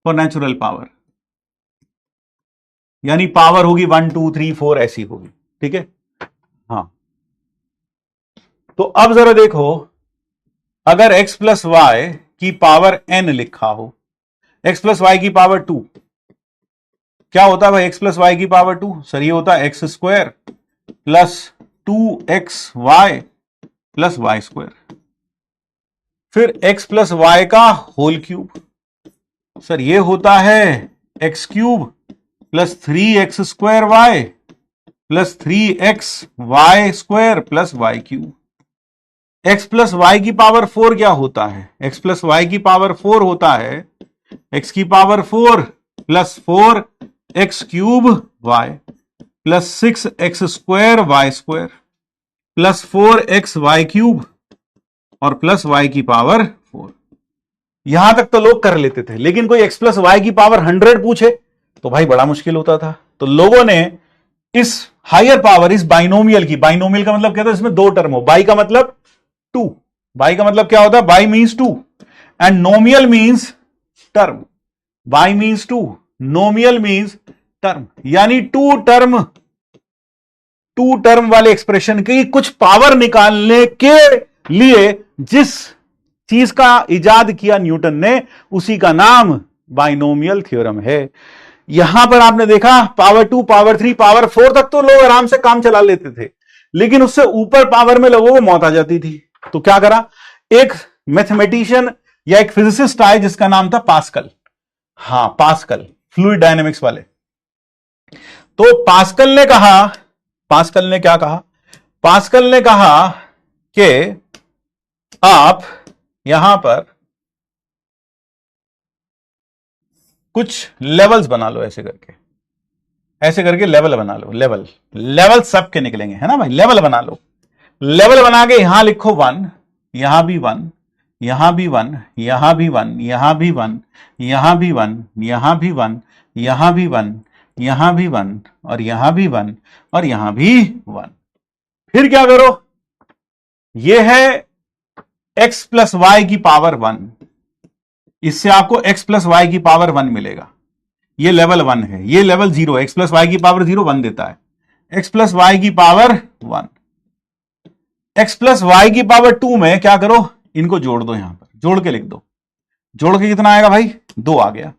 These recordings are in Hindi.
फॉर नेचुरल पावर, यानी पावर होगी 1 2 3 4 ऐसी होगी, ठीक है। हाँ, तो अब जरा देखो, अगर x प्लस वाई की पावर n लिखा हो, x प्लस वाई की पावर 2, क्या होता है भाई x प्लस वाई की पावर 2? सर ये होता है x square plus 2xy plus y square, फिर x प्लस वाई का होल क्यूब, सर ये होता है x cube plus 3x square y plus 3xy square plus y cube. x plus y की पावर 4 क्या होता है? x प्लस वाई की पावर 4 होता है x की power 4 plus 4x cube y plus 6x square y square plus 4x y cube और प्लस y की पावर 4। यहां तक तो लोग कर लेते थे, लेकिन कोई x प्लस वाई की पावर 100 पूछे तो भाई बड़ा मुश्किल होता था। तो लोगों ने इस हायर पावर, इस बाइनोमियल की, बाइनोमियल का मतलब क्या था? इसमें दो टर्म हो, बाई का मतलब 2, बाई का मतलब क्या होता है? By means 2 and नोमियल means term. By means 2, नोमियल means term, यानी टू टर्म वाले एक्सप्रेशन की कुछ पावर निकालने के लिए जिस चीज का इजाद किया न्यूटन ने, उसी का नाम बाइनोमियल थ्योरम है। यहां पर आपने देखा पावर 2, पावर 3, पावर 4 तक तो लोग आराम से काम चला लेते थे, लेकिन उससे ऊपर पावर में लोगों को मौत आ जाती थी। तो क्या करा, एक मैथमेटिशियन या एक फिजिसिस्ट आए जिसका नाम था पास्कल। हां, पास्कल, फ्लूइड डायनेमिक्स वाले। तो पास्कल ने क्या कहा? पास्कल ने कहा कि आप यहां पर कुछ लेवल्स बना लो, ऐसे करके लेवल बना लो, लेवल सबके निकलेंगे, है ना भाई? लेवल बना लो, लेवल बना के यहां लिखो 1, यहां भी 1, यहां भी 1, यहां भी 1, यहां भी 1, यहां भी 1, यहां भी 1, यहां भी 1, यहां भी 1 और यहां भी 1 और यहां भी 1। फिर क्या करो, यह है x प्लस वाई की पावर 1, इससे आपको x प्लस वाई की पावर 1 मिलेगा। ये लेवल 1 है, ये लेवल 0 है। x प्लस वाई की पावर 0 1 देता है, x प्लस वाई की पावर 1। x प्लस वाई की पावर 2 में क्या करो, इनको जोड़ दो, यहां पर जोड़ के लिख दो। जोड़ के कितना आएगा भाई? 2 आ गया।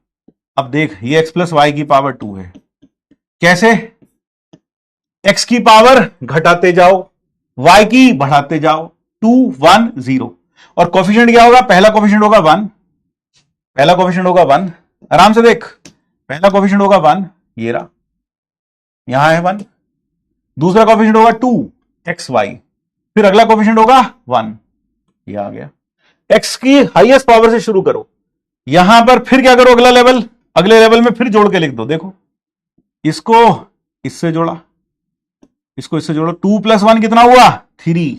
अब देख, ये x प्लस वाई की पावर 2 है, कैसे? x की पावर घटाते जाओ, y की बढ़ाते जाओ, 2 1 0, और कोफिशिएंट क्या होगा? पहला कोफिशिएंट होगा 1, पहला कोफिशिएंट होगा 1, आराम से देख, पहला कोफिशिएंट होगा 1, ये रहा, यहां है 1। दूसरा कोफिशिएंट होगा 2 एक्स वाई, फिर अगला कोफिशिएंट होगा 1, ये आ गया। x की हाईएस्ट पावर से शुरू करो, यहां पर फिर क्या करो, अगले लेवल में फिर जोड़ के लिख दो। देखो, इसको इससे जोड़ा, इसको इससे जोड़ो, 2 प्लस 1 कितना हुआ? 3,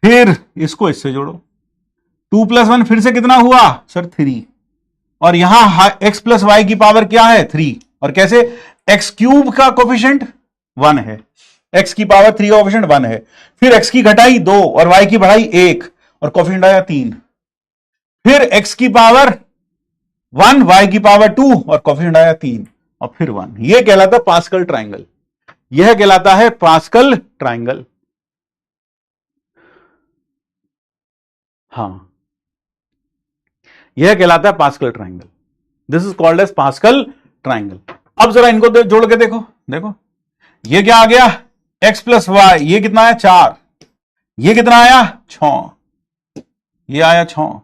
फिर इसको इससे जोड़ो, 2 प्लस 1 फिर से कितना हुआ सर? 3, और यहां x प्लस वाई की पावर क्या है? 3, और कैसे? x क्यूब का कोफिशिएंट 1 है, x की पावर 3 का कोफिशिएंट 1 है, फिर x की घटाई 2 और y की बढ़ाई 1 और कोफिशिएंट आया 3, फिर x की पावर 1, y की पावर 2 और कोफिशिएंट आया 3 और फिर 1। यह कहलाता है पास्कल ट्राइंगल, यह कहलाता है पास्कल ट्राइंगल। हां, यह कहलाता है Pascal triangle, this is called as Pascal triangle. अब जरा इनको जोड़ के देखो, देखो ये क्या आ गया? x प्लस वाई, ये कितना आया? 4, ये कितना आया? 6, ये आया 6,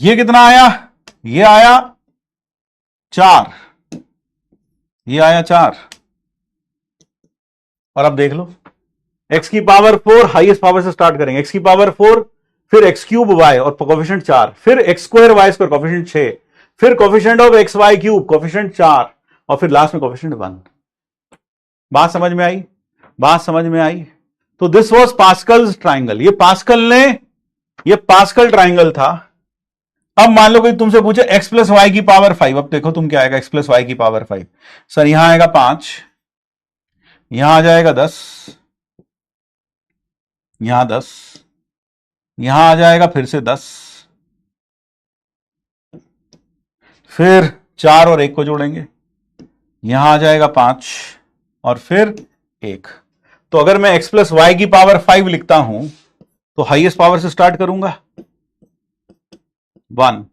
ये कितना आया? ये आया 4, ये आया 4, और अब देख लो, x की पावर 4 हाईएस्ट पावर से स्टार्ट करेंगे, x की पावर 4, फिर x क्यूब y और कोफिशिएंट 4, फिर x square y square coefficient 6, फिर coefficient of x y cube coefficient 4 और फिर लास्ट में कोफिशिएंट 1। बात समझ में आई? बात समझ में आई? तो दिस वाज पास्कल्स ट्राइंगल, ये पास्कल ट्राइंगल था। अब मान लो कोई तुमसे पूछे x प्लस वाई की पावर 5, अब देखो तुम क्या आएगा x प्लस वाई की पावर 5। सर यहां आएगा 5, यहां आ जाएगा 10, यहां 10, यहां आ जाएगा फिर से 10, फिर 4 और 1 को जोड़ेंगे, यहां आ जाएगा 5 और फिर 1। तो अगर मैं x प्लस वाई की पावर 5 लिखता हूं तो हाईएस्ट पावर से स्टार्ट करूंगा 1,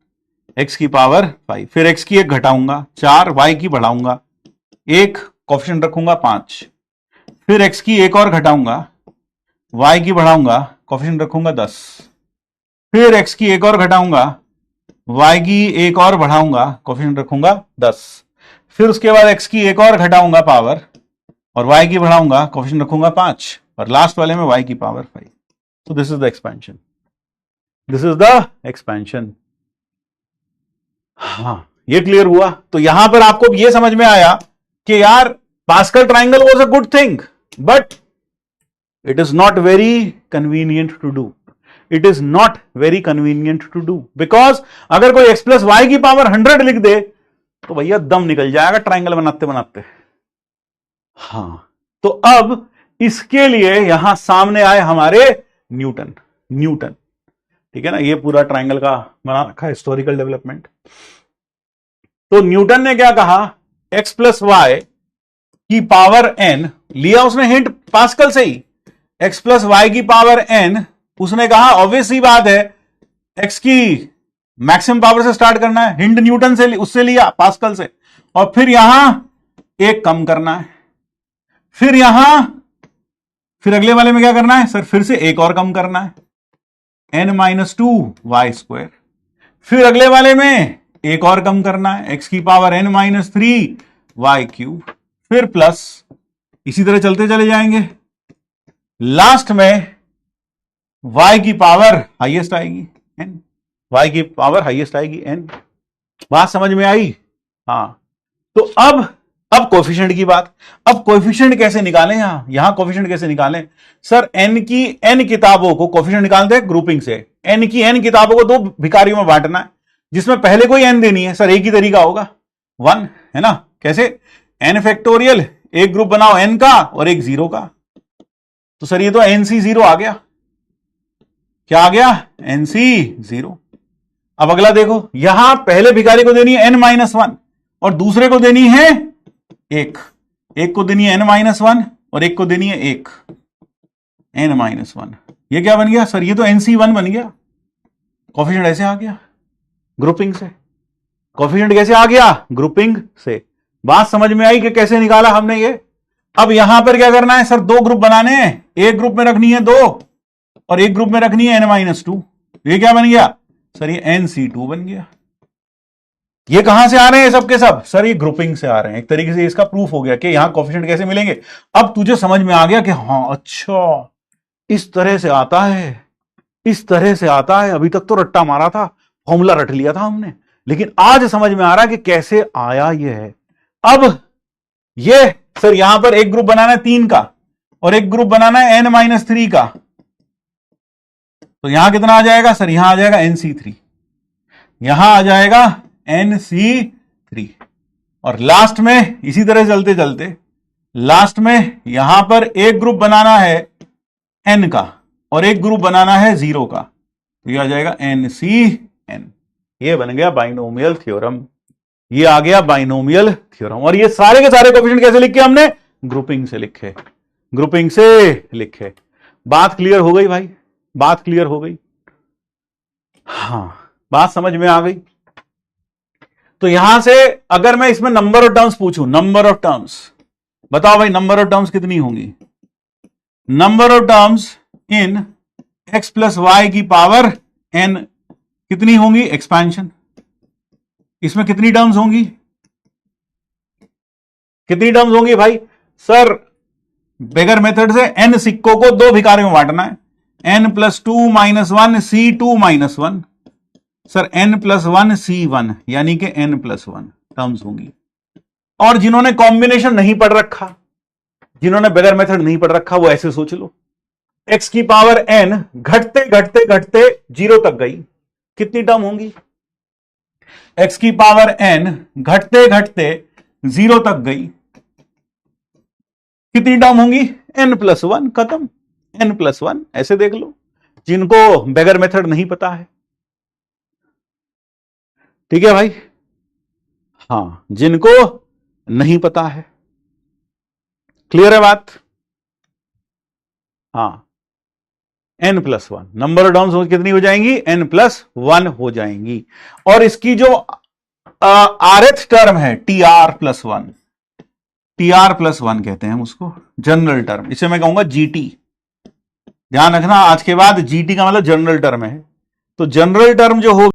x की पावर 5, फिर x की 1 घटाऊंगा 4, y की बढ़ाऊंगा 1, कोफिशिएंट रखूंगा 5, फिर x की 1 और घटाऊंगा, y की बढ़ाऊंगा, कोफिशिएंट रखूंगा 10, फिर x की 1 और घटाऊंगा, y की 1 और बढ़ाऊंगा, कोफिशिएंट रखूंगा 10, फिर उसके बाद x की 1 और घटाऊंगा पावर और y की बढ़ाऊंगा, कोफिशिएंट रखूंगा 5 और लास्ट वाले में y की पावर 5। तो this is the expansion, this is the expansion. हाँ, ये क्लियर हुआ। तो यहां पर आपको ये समझ में आया कि यार Pascal triangle was a good thing, but it is not very convenient to do, it is not very convenient to do, because अगर कोई x प्लस वाई की पावर 100 लिख दे तो भैया दम निकल जाएगा ट्राइंगल बनाते बनाते। हां, तो अब इसके लिए यहां सामने आए हमारे न्यूटन। न्यूटन, ठीक है ना, ये पूरा ट्राइंगल का बना रखा है हिस्टोरिकल डेवलपमेंट। तो न्यूटन ने क्या कहा, x प्लस वाई की पावर n, लिया उसने हिंट पास्कल से ही, x प्लस वाई की पावर n, उसने कहा ऑब्वियस ही बात है x की मैक्सिमम पावर से स्टार्ट करना है, हिंट न्यूटन से उससे लिया पास्कल से, और फिर यहां एक कम करना है, फिर यहां, फिर अगले वाले में क्या करना है सर, फिर से एक और कम करना है, n-2y², फिर अगले वाले में एक और कम करना है, x की पावर n-3y³, फिर प्लस, इसी तरह चलते चले जाएंगे, लास्ट में y की पावर हाईएस्ट आएगी n, y की पावर हाईएस्ट आएगी n। बात समझ में आई? हाँ, तो अब कोफिशिएंट की बात। अब कोफिशिएंट कैसे निकालें, यहां कोफिशिएंट कैसे निकालें सर, n की n किताबों को कोफिशिएंट निकालते हैं ग्रुपिंग से, n की n किताबों को 2 भिखारियों में बांटना है, जिसमें पहले कोई n देनी है सर, एक ही तरीका होगा 1, है ना, कैसे, n फैक्टोरियल, एक ग्रुप बनाओ n का और एक 0 का, तो सर ये तो nc0 आ गया, क्या आ गया, nc0। अब अगला देखो, यहां पहले भिखारी को देनी है n-1 और दूसरे को देनी है 1, एक को देनी है n-1 और एक को देनी है 1, n-1, ये क्या बन गया सर, ये तो nc1 बन गया। कोफिशिएंट ऐसे आ गया ग्रुपिंग से, कोफिशिएंट कैसे आ गया, ग्रुपिंग से। बात समझ में आई कि कैसे निकाला हमने ये। अब यहां पर क्या करना है सर, 2 ग्रुप बनाने हैं, एक ग्रुप में रखनी है 2 और एक ग्रुप में रखनी है n-2, ये क्या बन गया सर, ये nc2 बन गया। ये कहां से आ रहे हैं सबके सब सर, ये ग्रुपिंग से आ रहे हैं। एक तरीके से इसका प्रूफ हो गया कि यहां कोफिशिएंट कैसे मिलेंगे। अब तुझे समझ में आ गया कि हां अच्छा इस तरह से आता है, इस तरह से आता है। अभी तक तो रट्टा मारा था, फॉर्मूला रट लिया था हमने, लेकिन आज समझ में आ रहा है कि कैसे आया ये है। अब ये सर यहां पर एक ग्रुप बनाना है 3 का और एक ग्रुप बनाना है n-3 का, तो यहां कितना आ जाएगा सर, यहां आ जाएगा nc3, यहां आ जाएगा nc3, और लास्ट में इसी तरह चलते चलते लास्ट में यहां पर एक ग्रुप बनाना है n का और एक ग्रुप बनाना है 0 का, तो यह आ जाएगा ncn। ये बन गया बाइनोमियल थ्योरम, ये आ गया बाइनोमियल थ्योरम। और ये सारे के सारे कोफिशिएंट कैसे लिखे हमने, ग्रुपिंग से लिखे, ग्रुपिंग से लिखे। बात क्लियर हो गई भाई, बात क्लियर हो गई? हां, बात समझ में आ गई। तो यहां से अगर मैं इसमें नंबर ऑफ टर्म्स पूछूं, नंबर ऑफ टर्म्स बताओ भाई, नंबर ऑफ टर्म्स कितनी होंगी, number of terms in x plus y की पावर n कितनी होंगी, एक्सपेंशन, इसमें कितनी टर्म्स होंगी, कितनी टर्म्स होंगी भाई सर, बेगर मेथड से n सिक्कों को 2 भिखारियों में बांटना है, n+2-1 c2-1, sir n+1 c1, यानी कि n+1 टर्म्स होंगी। और जिन्होंने कॉम्बिनेशन नहीं पढ़ रखा, जिन्होंने बेगर मेथड नहीं पढ़ रखा, वो ऐसे सोच लो, x की पावर n घटते घटते घटते 0 तक गई, कितनी टर्म होंगी, x की पावर n घटते घटते 0 तक गई, कितनी टर्म होंगी, n+1, खत्म, n+1। ऐसे देख लो जिनको बेगर मेथड नहीं पता है, ठीक है भाई। हाँ, जिनको नहीं पता है। क्लियर है बात? हाँ, n+1 नंबर ऑफ टर्म्स कितनी हो जाएंगी? n+1 हो जाएंगी। और इसकी जो rth टर्म है TR+1, TR+1 कहते हैं हम उसको, जनरल टर्म, इसे मैं कहूंगा GT। ध्यान रखना, आज के बाद GT का मतलब जनरल टर्म है। तो जनरल टर्म जो हो